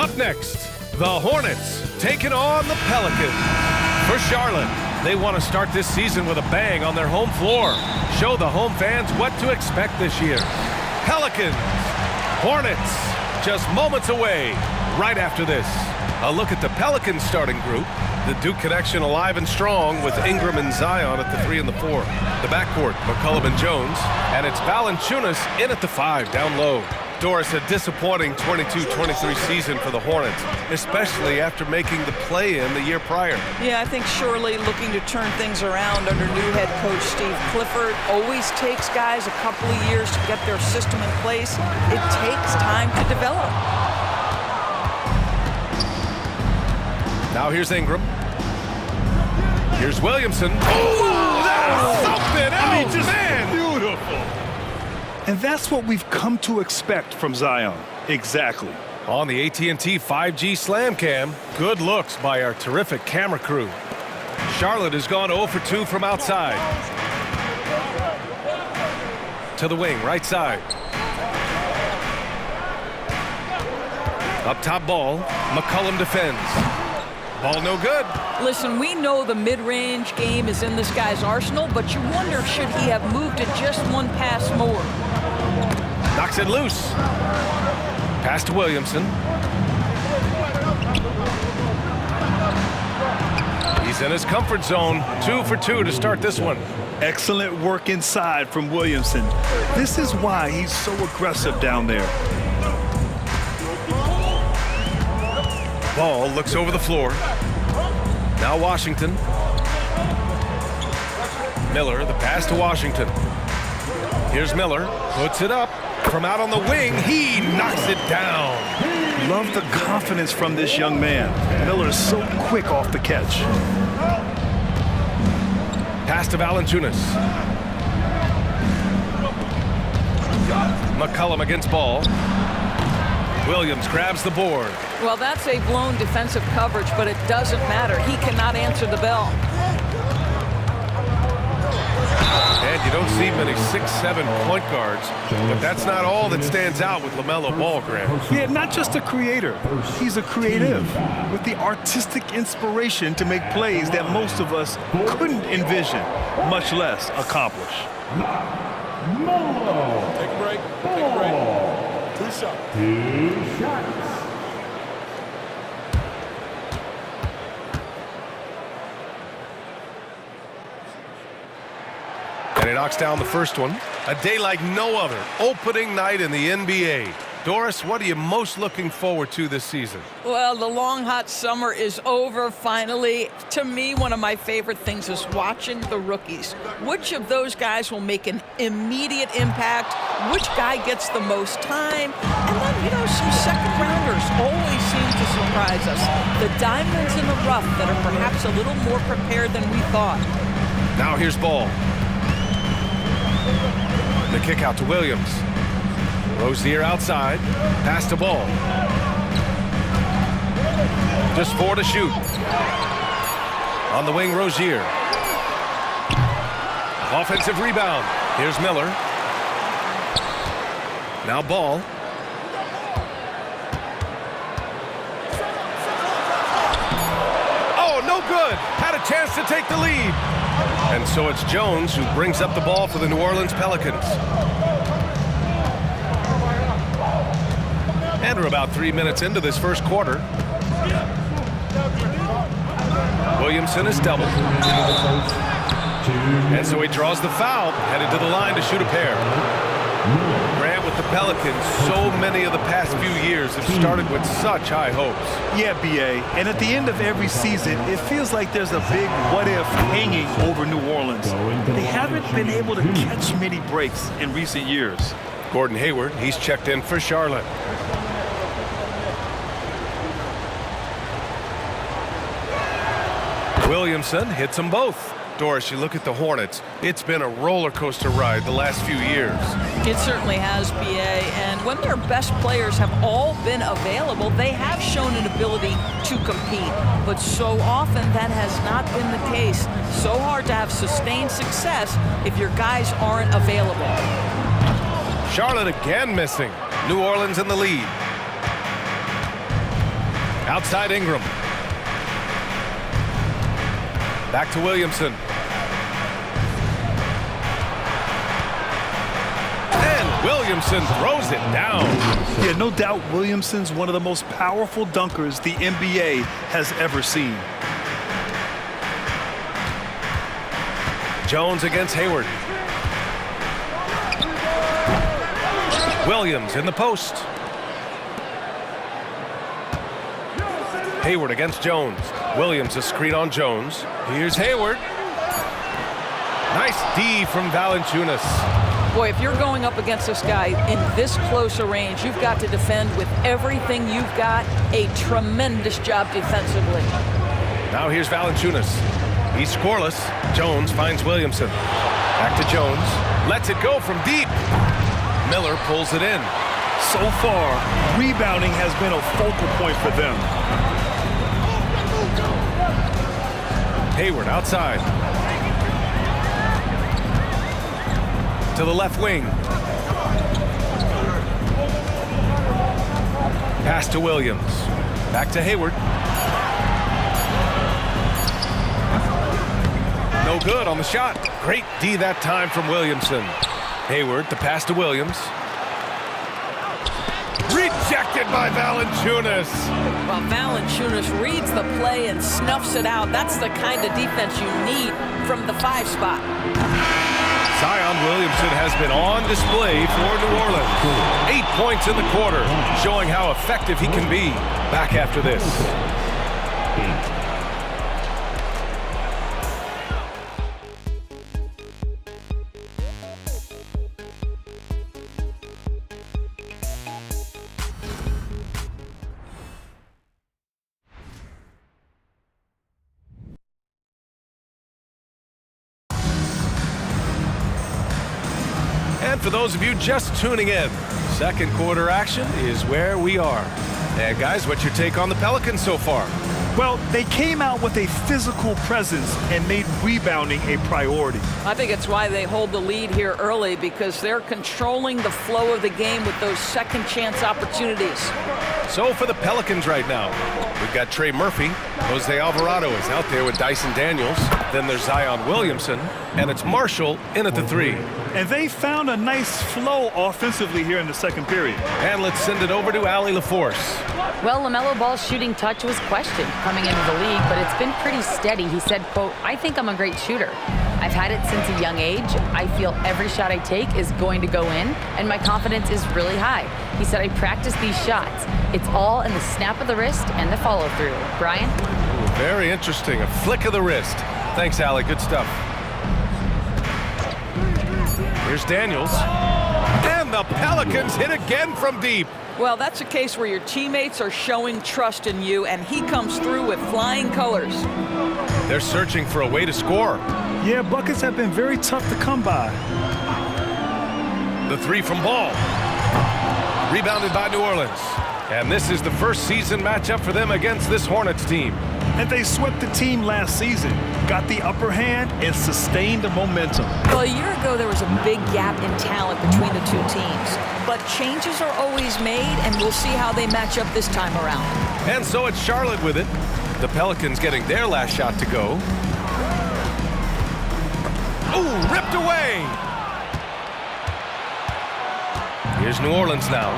Up next, the Hornets taking on the Pelicans. For Charlotte, they want to start this season with a bang on their home floor. Show the home fans what to expect this year. Pelicans, Hornets, just moments away right after this. A look at the Pelicans starting group. The Duke connection alive and strong with Ingram and Zion at the 3 and the 4. The backcourt, McCollum and Jones. And it's Valanciunas in at the 5, down low. Doris, a disappointing 22-23 season for the Hornets, especially after making the play-in the year prior. Yeah, I think surely looking to turn things around under new head coach Steve Clifford. Always takes guys a couple of years to get their system in place. It takes time to develop. Now here's Ingram. Here's Williamson. Oh, that's something else, man! Beautiful. And that's what we've come to expect from Zion. Exactly. On the AT&T 5G Slam Cam, good looks by our terrific camera crew. Charlotte has gone 0 for 2 from outside. To the wing, right side. Up top ball, McCollum defends. Ball no good. Listen, we know the mid-range game is in this guy's arsenal, but you wonder should he have moved it just one pass more. Knocks it loose. Pass to Williamson. He's in his comfort zone. 2 for 2 to start this one. Excellent work inside from Williamson. This is why he's so aggressive down there. Ball looks over the floor. Now Washington. Miller, the pass to Washington. Here's Miller, puts it up. From out on the wing, he knocks it down. Love the confidence from this young man. Miller is so quick off the catch. Pass to Valanciunas. McCollum against ball. Williams grabs the board. Well, that's a blown defensive coverage, but it doesn't matter. He cannot answer the bell. And you don't see many 6'7" point guards, but that's not all that stands out with LaMelo Ball, Grant. Yeah, not just a creator. He's a creative with the artistic inspiration to make plays that most of us couldn't envision, much less accomplish. Take a break. Take a break. 2 shots. 2 shots. And he knocks down the first one. A day like no other. Opening night in the NBA. Doris, what are you most looking forward to this season? Well, the long, hot summer is over finally. To me, one of my favorite things is watching the rookies. Which of those guys will make an immediate impact? Which guy gets the most time? And then, some second rounders always seem to surprise us. The diamonds in the rough that are perhaps a little more prepared than we thought. Now here's Ball. The kick out to Williams. Rozier outside. Pass to Ball. Just 4 to shoot. On the wing, Rozier. Offensive rebound. Here's Miller. Now Ball. Oh, no good. Had a chance to take the lead. And so it's Jones who brings up the ball for the New Orleans Pelicans. And we're about 3 minutes into this first quarter. Williamson is doubled. And so he draws the foul, headed to the line to shoot a pair. Grant, with the Pelicans, so many of the past few years have started with such high hopes. Yeah, B.A., and at the end of every season, it feels like there's a big what-if hanging over New Orleans. They haven't been able to catch many breaks in recent years. Gordon Hayward, he's checked in for Charlotte. Williamson hits them both. Doris, you look at the Hornets, it's been a roller coaster ride the last few years. It certainly has, B.A., and when their best players have all been available, they have shown an ability to compete. But so often that has not been the case. So hard to have sustained success if your guys aren't available. Charlotte again missing. New Orleans in the lead. Outside Ingram. Back to Williamson. And Williamson throws it down. Yeah, no doubt Williamson's one of the most powerful dunkers the NBA has ever seen. Jones against Hayward. Williams in the post. Hayward against Jones. Williams a screen on Jones. Here's Hayward. Nice D from Valanciunas. Boy, if you're going up against this guy in this close a range, you've got to defend with everything you've got. A tremendous job defensively. Now here's Valanciunas. He's scoreless. Jones finds Williamson. Back to Jones. Lets it go from deep. Miller pulls it in. So far, rebounding has been a focal point for them. Hayward outside. To the left wing. Pass to Williams. Back to Hayward. No good on the shot. Great D that time from Williamson. Hayward, the pass to Williams. Rejected by Valanciunas. Well, Valanciunas reads the play and snuffs it out. That's the kind of defense you need from the 5 spot. Zion Williamson has been on display for New Orleans. 8 points in the quarter, showing how effective he can be. Back after this. And for those of you just tuning in, second quarter action is where we are. And guys, what's your take on the Pelicans so far? Well, they came out with a physical presence and made rebounding a priority. I think it's why they hold the lead here early, because they're controlling the flow of the game with those second chance opportunities. So for the Pelicans right now, we've got Trey Murphy. Jose Alvarado is out there with Dyson Daniels. Then there's Zion Williamson. And it's Marshall in at the 3. And they found a nice flow offensively here in the second period. And let's send it over to Allie LaForce. Well, LaMelo Ball's shooting touch was questioned coming into the league, but it's been pretty steady. He said, quote, "I think I'm a great shooter. I've had it since a young age. I feel every shot I take is going to go in, and my confidence is really high." He said, "I practice these shots. It's all in the snap of the wrist and the follow-through." Brian? Ooh, very interesting. A flick of the wrist. Thanks, Allie. Good stuff. Here's Daniels. And the Pelicans hit again from deep. Well, that's a case where your teammates are showing trust in you, and he comes through with flying colors. They're searching for a way to score. Yeah, buckets have been very tough to come by. The 3 from Ball. Rebounded by New Orleans. And this is the first season matchup for them against this Hornets team. And they swept the team last season, got the upper hand, and sustained the momentum. Well, a year ago, there was a big gap in talent between the two teams. But changes are always made, and we'll see how they match up this time around. And so it's Charlotte with it. The Pelicans getting their last shot to go. Ooh, ripped away. Here's New Orleans now.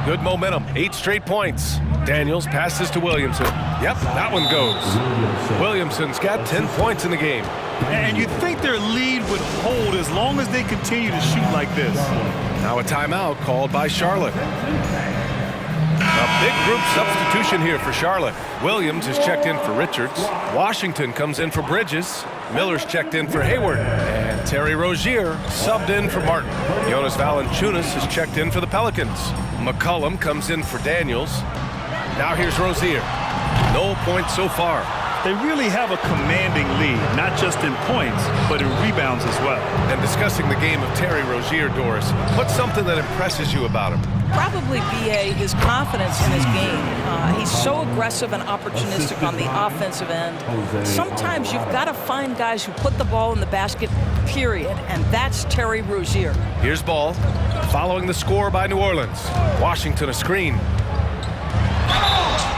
Good momentum, 8 straight points. Daniels passes to Williamson. Yep, that one goes. Williamson's got 10 points in the game. And you'd think their lead would hold as long as they continue to shoot like this. Now a timeout called by Charlotte. A big group substitution here for Charlotte. Williams is checked in for Richards. Washington comes in for Bridges. Miller's checked in for Hayward. And Terry Rozier subbed in for Martin. Jonas Valanciunas is checked in for the Pelicans. McCollum comes in for Daniels. Now here's Rozier. No points so far. They really have a commanding lead, not just in points, but in rebounds as well. And discussing the game of Terry Rozier, Doris, what's something that impresses you about him? Probably, B.A., his confidence in his game. He's so aggressive and opportunistic on the offensive end. Sometimes you've got to find guys who put the ball in the basket, period, and that's Terry Rozier. Here's Ball, following the score by New Orleans. Washington a screen.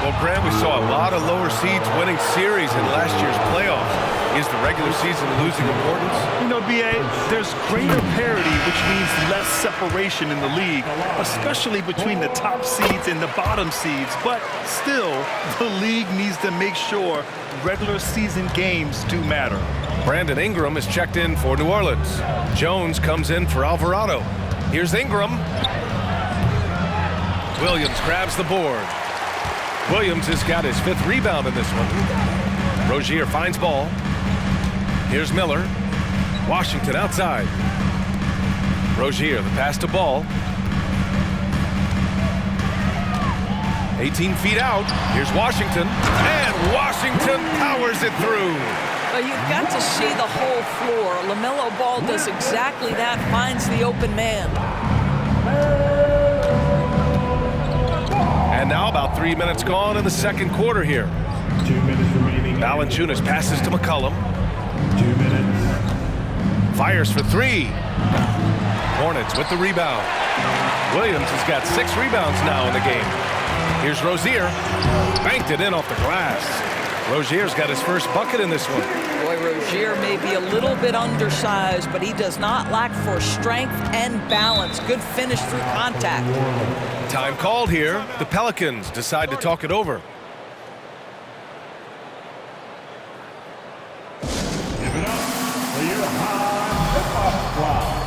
Well, Graham, we saw a lot of lower seeds winning series in last year's playoffs. Is the regular season losing importance? You know, B.A., there's greater parity, which means less separation in the league, especially between the top seeds and the bottom seeds. But still, the league needs to make sure regular season games do matter. Brandon Ingram is checked in for New Orleans. Jones comes in for Alvarado. Here's Ingram. Williams grabs the board. Williams has got his 5th rebound in this one. Rozier finds ball. Here's Miller. Washington outside. Rozier, the pass to Ball. 18 feet out. Here's Washington. And Washington powers it through. Well, you've got to see the whole floor. LaMelo Ball does exactly that, finds the open man. And now about 3 minutes gone in the second quarter here. 2 minutes remaining. Valanciunas passes to McCollum. 2 minutes. Fires for 3. Hornets with the rebound. Williams has got 6 rebounds now in the game. Here's Rozier. Banked it in off the glass. Rozier's got his first bucket in this one. Boy, Rozier may be a little bit undersized, but he does not lack for strength and balance. Good finish through contact. Time called here. The Pelicans decide to talk it over. Give it up for your HOF squad.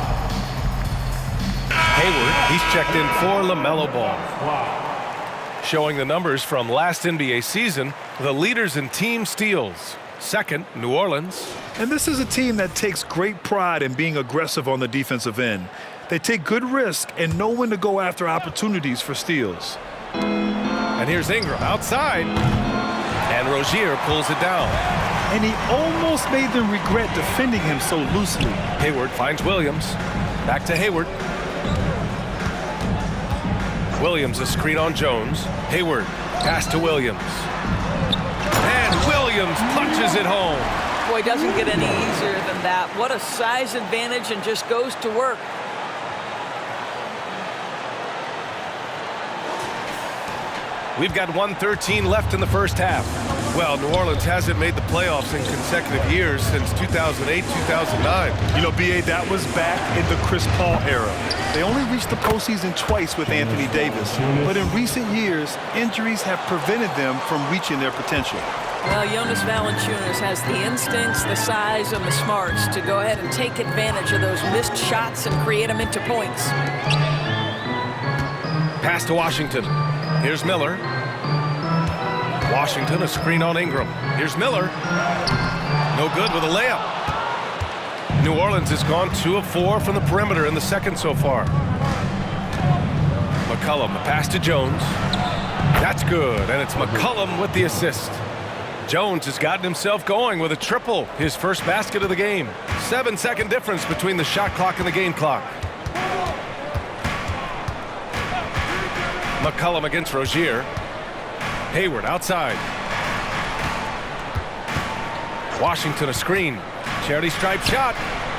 Hayward, he's checked in for LaMelo Ball. Showing the numbers from last NBA season, the leaders in team steals. Second, New Orleans. And this is a team that takes great pride in being aggressive on the defensive end. They take good risk and know when to go after opportunities for steals. And here's Ingram outside. And Rozier pulls it down. And he almost made them regret defending him so loosely. Hayward finds Williams. Back to Hayward. Williams a screen on Jones. Hayward, pass to Williams. And Williams punches it home. Boy, doesn't get any easier than that. What a size advantage, and just goes to work. We've got 1:13 left in the first half. Well, New Orleans hasn't made the playoffs in consecutive years since 2008, 2009. You know, B.A., that was back in the Chris Paul era. They only reached the postseason twice with Anthony Davis. But in recent years, injuries have prevented them from reaching their potential. Well, Jonas Valanciunas has the instincts, the size, and the smarts to go ahead and take advantage of those missed shots and create them into points. Pass to Washington. Here's Miller. Washington, a screen on Ingram. Here's Miller. No good with a layup. New Orleans has gone 2 of 4 from the perimeter in the second so far. McCollum, a pass to Jones. That's good, and it's McCollum with the assist. Jones has gotten himself going with a triple, his first basket of the game. 7-second difference between the shot clock and the game clock. McCollum against Rozier. Hayward outside. Washington a screen. Charity stripe shot.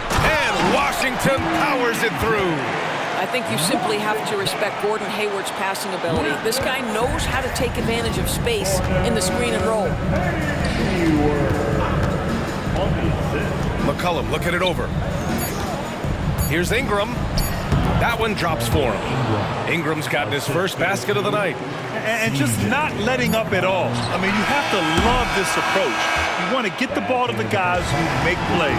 And Washington powers it through. I think you simply have to respect Gordon Hayward's passing ability. This guy knows how to take advantage of space in the screen and roll. McCollum looking it over. Here's Ingram. That one drops for him. Ingram's gotten his first basket of the night. And just not letting up at all. I mean, you have to love this approach. You want to get the ball to the guys who make plays.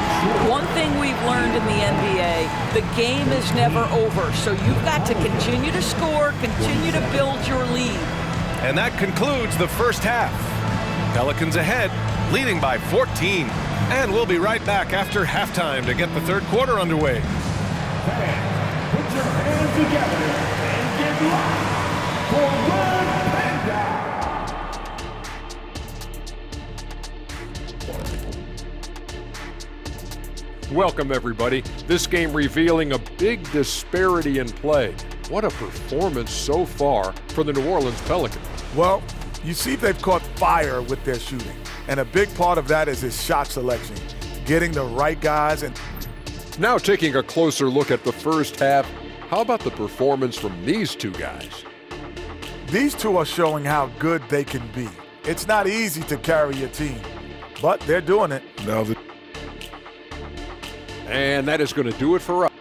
One thing we've learned in the NBA, the game is never over. So you've got to continue to score, continue to build your lead. And that concludes the first half. Pelicans ahead, leading by 14. And we'll be right back after halftime to get the third quarter underway. Fans, put your hands together and get loud for Red Panda. Welcome, everybody. This game revealing a big disparity in play. What a performance so far for the New Orleans Pelicans. Well, you see they've caught fire with their shooting. And a big part of that is his shot selection. Getting the right guys. And now taking a closer look at the first half, how about the performance from these two guys? These two are showing how good they can be. It's not easy to carry your team, but they're doing it. And that is going to do it for us.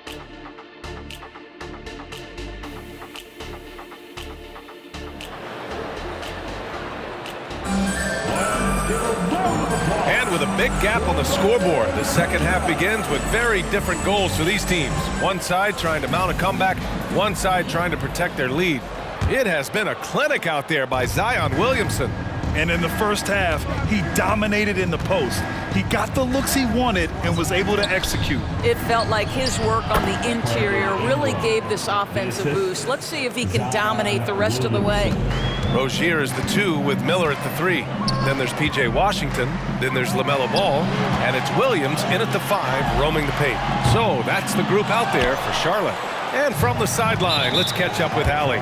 And with a big gap on the scoreboard, the second half begins with very different goals for these teams. One side trying to mount a comeback, one side trying to protect their lead. It has been a clinic out there by Zion Williamson. And in the first half, he dominated in the post. He got the looks he wanted and was able to execute. It felt like his work on the interior really gave this offense a boost. Let's see if he can dominate the rest of the way. Rozier is the 2 with Miller at the 3. Then there's P.J. Washington. Then there's LaMelo Ball. And it's Williams in at the 5, roaming the paint. So that's the group out there for Charlotte. And from the sideline, let's catch up with Allie.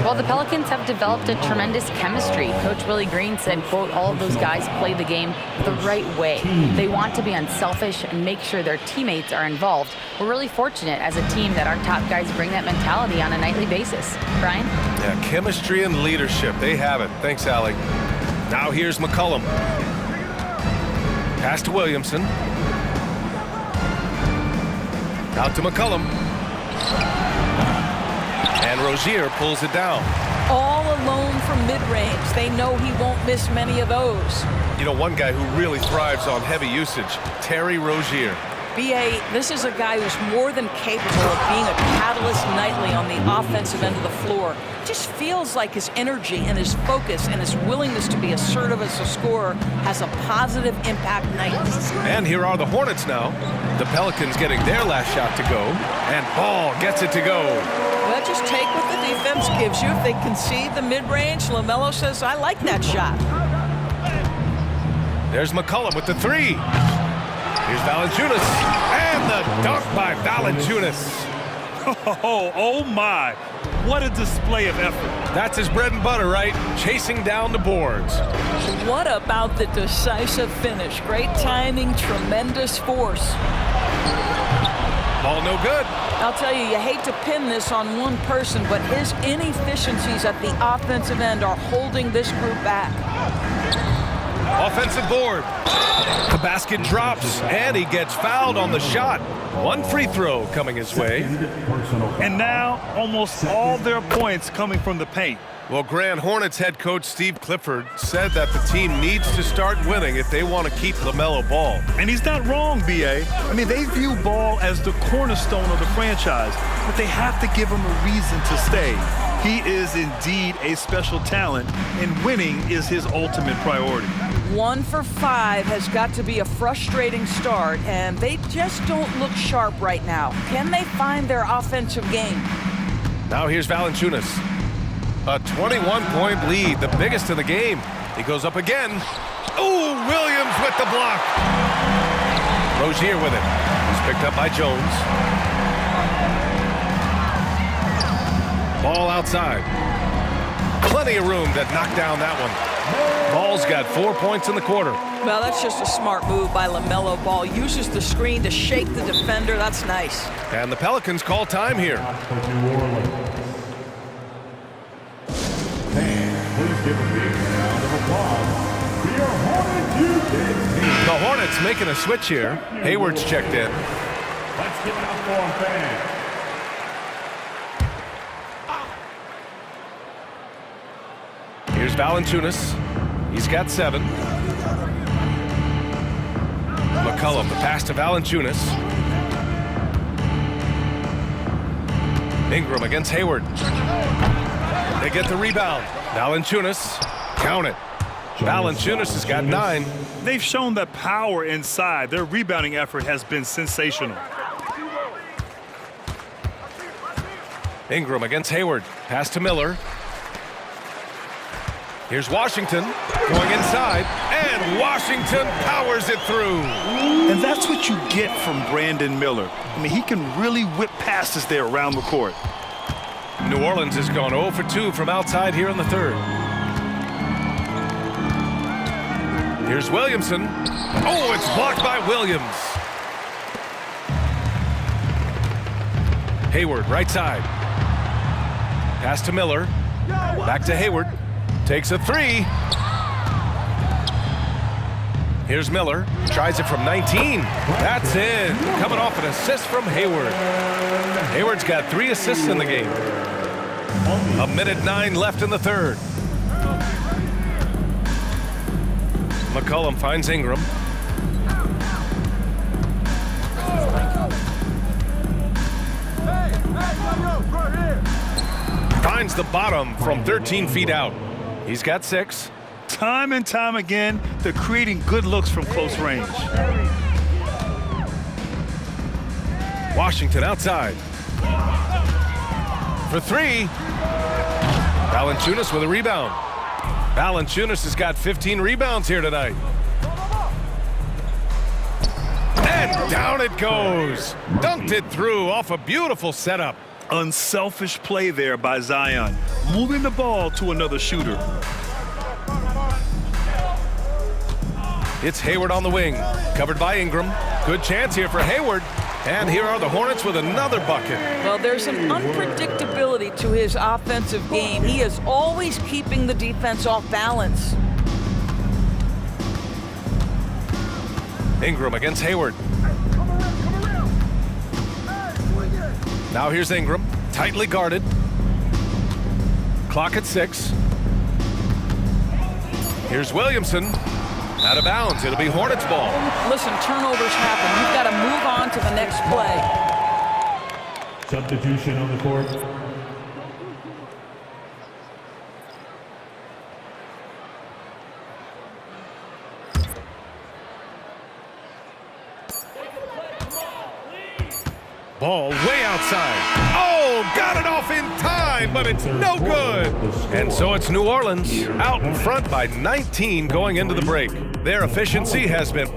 Well, the Pelicans have developed a tremendous chemistry. Coach Willie Green said, quote, all of those guys play the game the right way. They want to be unselfish and make sure their teammates are involved. We're really fortunate as a team that our top guys bring that mentality on a nightly basis. Brian? Yeah, chemistry and leadership. They have it. Thanks, Allie. Now here's McCollum. Pass to Williamson. Out to McCollum. And Rozier pulls it down. All alone from mid-range. They know he won't miss many of those. You know, one guy who really thrives on heavy usage, Terry Rozier. B.A., this is a guy who's more than capable of being a catalyst nightly on the offensive end of the floor. Just feels like his energy and his focus and his willingness to be assertive as a scorer has a positive impact nightly. And here are the Hornets now. The Pelicans getting their last shot to go. And Ball gets it to go. Well, just take what the defense gives you. If they concede the mid-range, LaMelo says, I like that shot. There's McCollum with the 3. Here's Valanciunas. And the dunk by Valanciunas. Oh my. What a display of effort. That's his bread and butter, right? Chasing down the boards. What about the decisive finish? Great timing, tremendous force. Ball no good. I'll tell you, you hate to pin this on one person, but his inefficiencies at the offensive end are holding this group back. Offensive board. The basket drops, and he gets fouled on the shot. One free throw coming his way. And now, almost all their points coming from the paint. Well, Grand Hornets head coach Steve Clifford said that the team needs to start winning if they want to keep LaMelo Ball. And he's not wrong, B.A. I mean, they view Ball as the cornerstone of the franchise, but they have to give him a reason to stay. He is indeed a special talent, and winning is his ultimate priority. 1 for 5 has got to be a frustrating start, and they just don't look sharp right now. Can they find their offensive game? Now here's Valanciunas. A 21-point lead, the biggest in the game. He goes up again. Ooh, Williams with the block. Rozier with it. He's picked up by Jones. Ball outside. Plenty of room to knock down that one. Ball's got 4 points in the quarter. Well, that's just a smart move by LaMelo Ball. Uses the screen to shake the defender. That's nice. And the Pelicans call time here. Please give a big round of applause for your Hornets team. The Hornets making a switch here. Hayward's checked in. Let's give it up for our fans. Here's Valanciunas. He's got 7. McCollum, the pass to Valanciunas. Ingram against Hayward. They get the rebound. Valanciunas, count it. Valanciunas has got 9. They've shown that power inside. Their rebounding effort has been sensational. Ingram against Hayward. Pass to Miller. Here's Washington going inside, and Washington powers it through. And that's what you get from Brandon Miller. I mean, he can really whip passes there around the court. New Orleans has gone 0 for 2 from outside here in the 3rd. Here's Williamson. Oh, it's blocked by Williams. Hayward, right side. Pass to Miller. Back to Hayward. Takes a three. Here's Miller. Tries it from 19. That's in. Coming off an assist from Hayward. Hayward's got 3 assists in the game. 1:09 left in the third. McCollum finds Ingram. Finds the bottom from 13 feet out. He's got 6. Time and time again, they're creating good looks from close range. Washington outside. For 3. Valanciunas with a rebound. Valanciunas has got 15 rebounds here tonight. And down it goes. Dunked it through off a beautiful setup. Unselfish play there by Zion, moving the ball to another shooter. It's Hayward on the wing, covered by Ingram. Good chance here for Hayward. And here are the Hornets with another bucket. Well, there's an unpredictability to his offensive game. He is always keeping the defense off balance. Ingram against Hayward. Now here's Ingram, tightly guarded. Clock at 6. Here's Williamson. Out of bounds. It'll be Hornets ball. Listen, turnovers happen. You've got to move on to the next play. Substitution on the court. Ball way outside. Oh, got it off in time, but it's no good. And so it's New Orleans out in front by 19 going into the break. Their efficiency has been...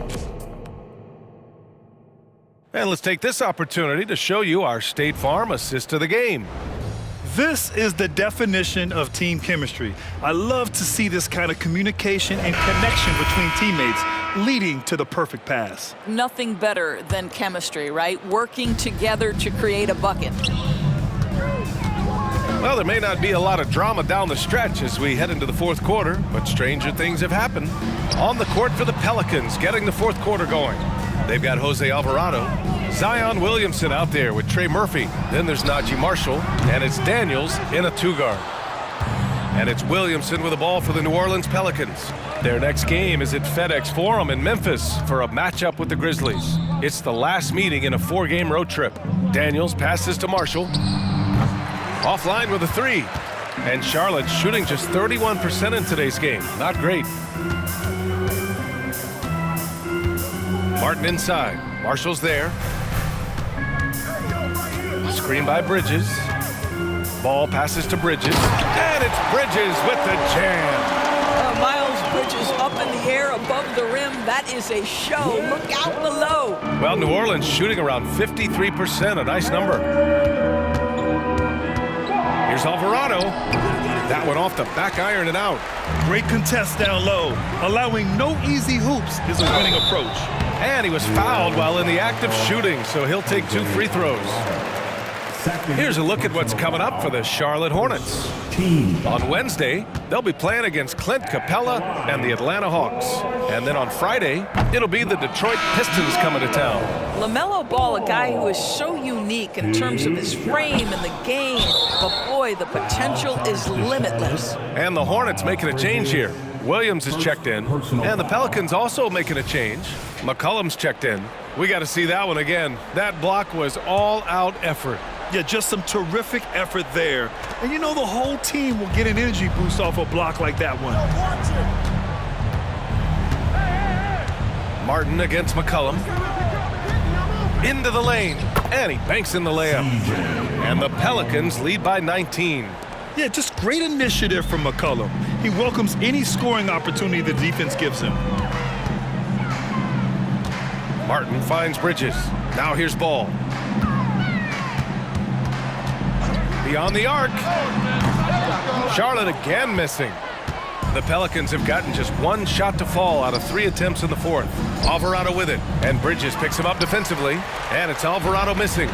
And let's take this opportunity to show you our State Farm assist of the game. This is the definition of team chemistry. I love to see this kind of communication and connection between teammates, leading to the perfect pass. Nothing better than chemistry, right? Working together to create a bucket. Well, there may not be a lot of drama down the stretch as we head into the fourth quarter, but stranger things have happened. On the court for the Pelicans, getting the fourth quarter going. They've got Jose Alvarado, Zion Williamson out there with Trey Murphy. Then there's Najee Marshall, and it's Daniels in a 2-guard. And it's Williamson with the ball for the New Orleans Pelicans. Their next game is at FedEx Forum in Memphis for a matchup with the Grizzlies. It's the last meeting in a 4-game road trip. Daniels passes to Marshall. Offline with a 3. And Charlotte shooting just 31% in today's game. Not great. Martin inside. Marshall's there. Screen by Bridges. Ball passes to Bridges. And it's Bridges with the jam. Miles Bridges up in the air above the rim. That is a show. Look out below. Well, New Orleans shooting around 53%. A nice number. Here's Alvarado. That one off the back iron and out. Great contest down low. Allowing no easy hoops is a winning approach. And he was fouled while in the act of shooting, so he'll take 2 free throws. Here's a look at what's coming up for the Charlotte Hornets. On Wednesday, they'll be playing against Clint Capella and the Atlanta Hawks. And then on Friday, it'll be the Detroit Pistons coming to town. LaMelo Ball, a guy who is so unique in terms of his frame and the game. But boy, the potential is limitless. And the Hornets making a change here. Williams is checked in, and the Pelicans also making a change. McCollum's checked in. We got to see that one again. That block was all-out effort. Yeah, just some terrific effort there. And you know the whole team will get an energy boost off a block like that one. Martin against McCollum. Into the lane, and he banks in the layup. And the Pelicans lead by 19. Yeah, just great initiative from McCollum. He welcomes any scoring opportunity the defense gives him. Martin finds Bridges. Now here's Ball. Beyond the arc. Charlotte again missing. The Pelicans have gotten just 1 shot to fall out of 3 attempts in the fourth. Alvarado with it, and Bridges picks him up defensively, and it's Alvarado missing.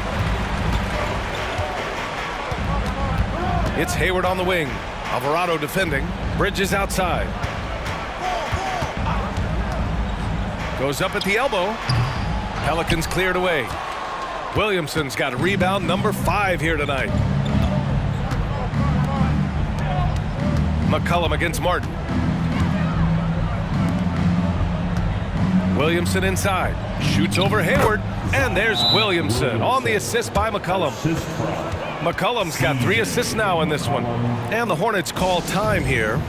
It's Hayward on the wing. Alvarado defending. Bridges outside. Goes up at the elbow. Pelicans cleared away. Williamson's got a rebound number 5 here tonight. McCollum against Martin. Williamson inside. Shoots over Hayward. And there's Williamson on the assist by McCollum. McCollum's got 3 assists now in this one. And the Hornets call time here.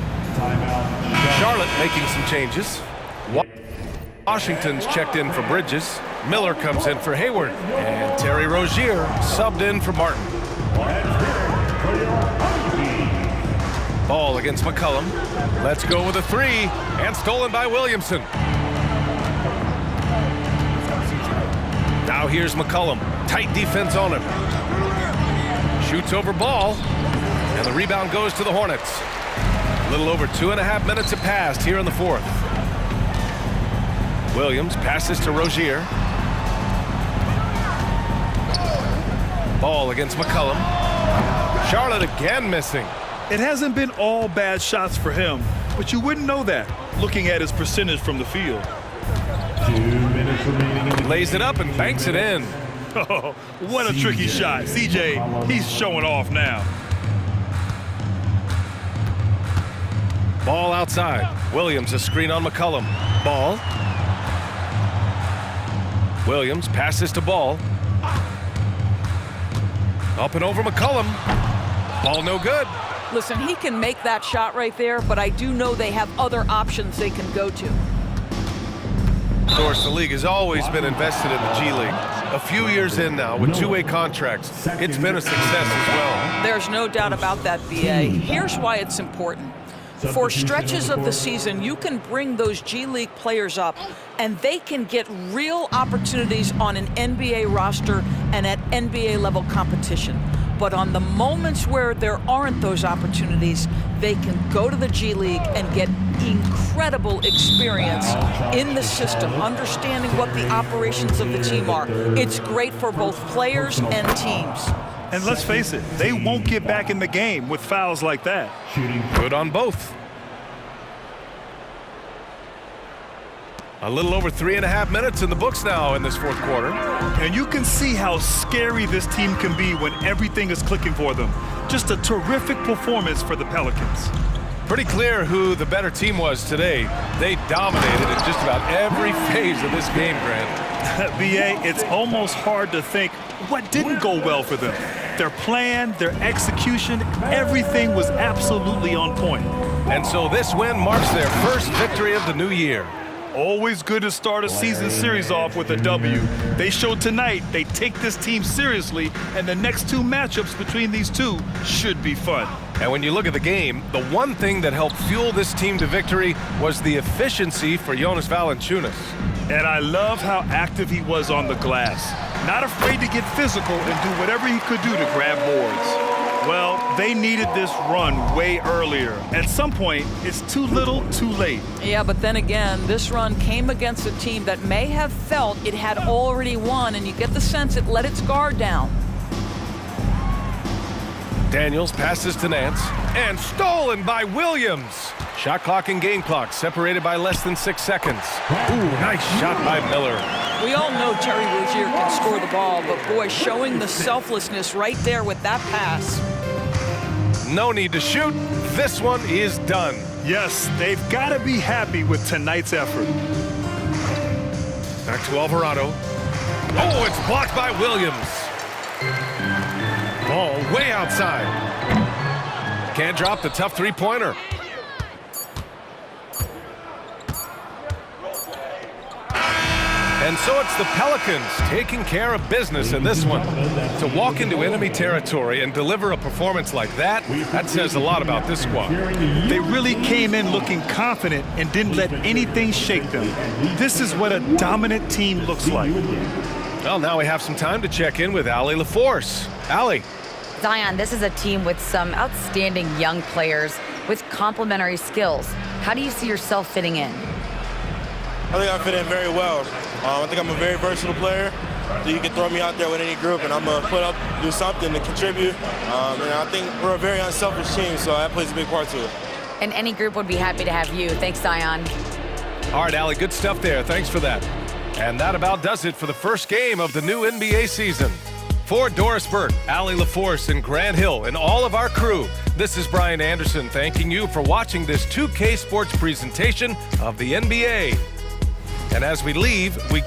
Charlotte making some changes. Washington's checked in for Bridges. Miller comes in for Hayward. And Terry Rozier subbed in for Martin. Ball against McCollum. Let's go with a 3. And stolen by Williamson. Now here's McCollum. Tight defense on him. Shoots over Ball. And the rebound goes to the Hornets. A little over 2.5 minutes have passed here in the 4th. Williams passes to Rozier. Ball against McCollum. Charlotte again missing. It hasn't been all bad shots for him, but you wouldn't know that looking at his percentage from the field. 2 minutes remaining. He lays it up and banks it in. Oh, what a tricky shot. CJ, he's showing off now. Ball outside. Williams a screen on McCollum. Ball. Williams passes to Ball. Up and over McCollum. Ball no good. Listen, he can make that shot right there, but I do know they have other options they can go to. Of course, the league has always been invested in the G League. A few years in now with 2-way contracts, it's been a success as well. There's no doubt about that, BA. Here's why it's important. For stretches of the season, you can bring those G League players up, and they can get real opportunities on an NBA roster and at NBA level competition. But on the moments where there aren't those opportunities, they can go to the G League and get incredible experience in the system, understanding what the operations of the team are. It's great for both players and teams. And let's face it, they won't get back in the game with fouls like that. Good on both. A little over 3.5 minutes in the books now in this 4th quarter. And you can see how scary this team can be when everything is clicking for them. Just a terrific performance for the Pelicans. Pretty clear who the better team was today. They dominated in just about every phase of this game, Grant. BA, it's almost hard to think what didn't go well for them. Their plan, their execution, everything was absolutely on point. And so this win marks their first victory of the new year. Always good to start a season series off with a W. They showed tonight they take this team seriously, and the next 2 matchups between these two should be fun. And when you look at the game, the one thing that helped fuel this team to victory was the efficiency for Jonas Valanciunas. And I love how active he was on the glass. Not afraid to get physical and do whatever he could do to grab boards. Well, they needed this run way earlier. At some point, it's too little, too late. Yeah, but then again, this run came against a team that may have felt it had already won, and you get the sense it let its guard down. Daniels passes to Nance, and stolen by Williams. Shot clock and game clock separated by less than 6 seconds. Ooh, nice shot by Miller. We all know Terry Rozier can score the ball, but boy, showing the selflessness right there with that pass. No need to shoot. This one is done. Yes, they've got to be happy with tonight's effort. Back to Alvarado. Oh, it's blocked by Williams. Ball way outside. Can't drop the tough 3-pointer. And so it's the Pelicans taking care of business in this one. To walk into enemy territory and deliver a performance like that says a lot about this squad. They really came in looking confident and didn't let anything shake them. This is what a dominant team looks like. Well, now we have some time to check in with Allie LaForce. Allie. Zion, this is a team with some outstanding young players with complementary skills. How do you see yourself fitting in? I think I fit in very well. I think I'm a very versatile player. So you can throw me out there with any group, and I'm going to put up, do something to contribute. And I think we're a very unselfish team, so that plays a big part to it. And any group would be happy to have you. Thanks, Zion. All right, Allie, good stuff there. Thanks for that. And that about does it for the first game of the new NBA season. For Doris Burke, Allie LaForce, and Grant Hill, and all of our crew, this is Brian Anderson thanking you for watching this 2K Sports presentation of the NBA. And as we leave, we